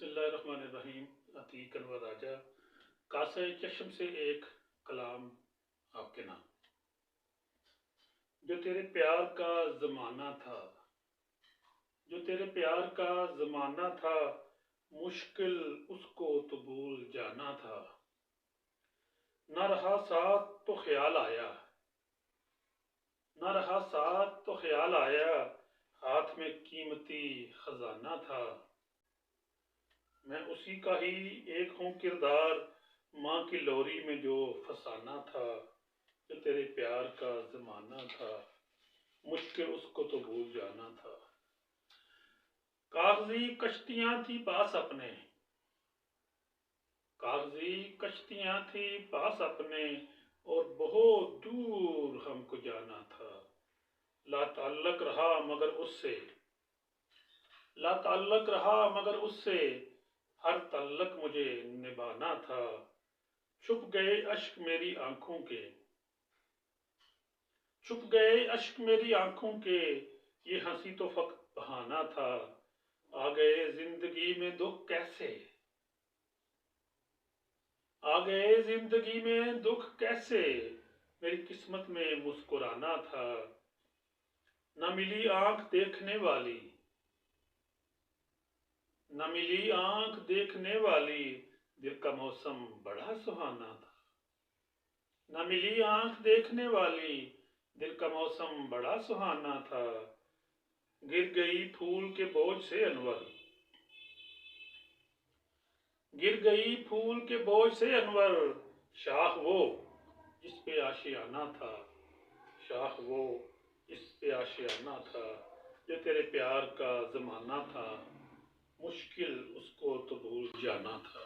اللہ الرحمن الرحیم۔ عتیق انور راجہ، کاسہ چشم سے ایک کلام آپ کے نام۔ جو تیرے پیار کا زمانہ تھا، جو تیرے پیار کا زمانہ تھا، مشکل اس کو تو بھول جانا تھا۔ نہ رہا ساتھ تو خیال آیا، نہ رہا ساتھ تو خیال آیا، ہاتھ میں قیمتی خزانہ تھا۔ میں اسی کا ہی ایک ہوں کردار، ماں کی لوری میں جو فسانہ تھا۔ جو تیرے پیار کا زمانہ تھا، مشکل اس کو تو بھول جانا تھا۔ کاغذی کشتیاں تھی پاس اپنے، کاغذی کشتیاں تھی پاس اپنے، اور بہت دور ہم کو جانا تھا۔ لا تعلق رہا مگر اس سے، لا تعلق رہا مگر اس سے، ہر تعلق مجھے نبھانا تھا۔ چھپ گئے اشک میری آنکھوں کے، چھپ گئے اشک میری آنکھوں کے، یہ ہنسی تو فقط بہانہ تھا۔ آ گئے زندگی میں دکھ کیسے، آ گئے زندگی میں دکھ کیسے، میری قسمت میں مسکرانا تھا۔ نہ ملی آنکھ دیکھنے والی، نہ ملی آنکھ دیکھنے والی، دل کا موسم بڑا سہانا تھا۔ نہ ملی آنکھ دیکھنے والی، دل کا موسم بڑا سہانا تھا۔ گر گئی پھول کے بوجھ سے انور، گر گئی پھول کے بوجھ سے انور، شاخ وہ جس پہ آشیانہ تھا، شاخ وہ جس پہ آشیانہ تھا۔ جو تیرے پیار کا زمانہ تھا، مشکل اس کو تو بھول جانا تھا۔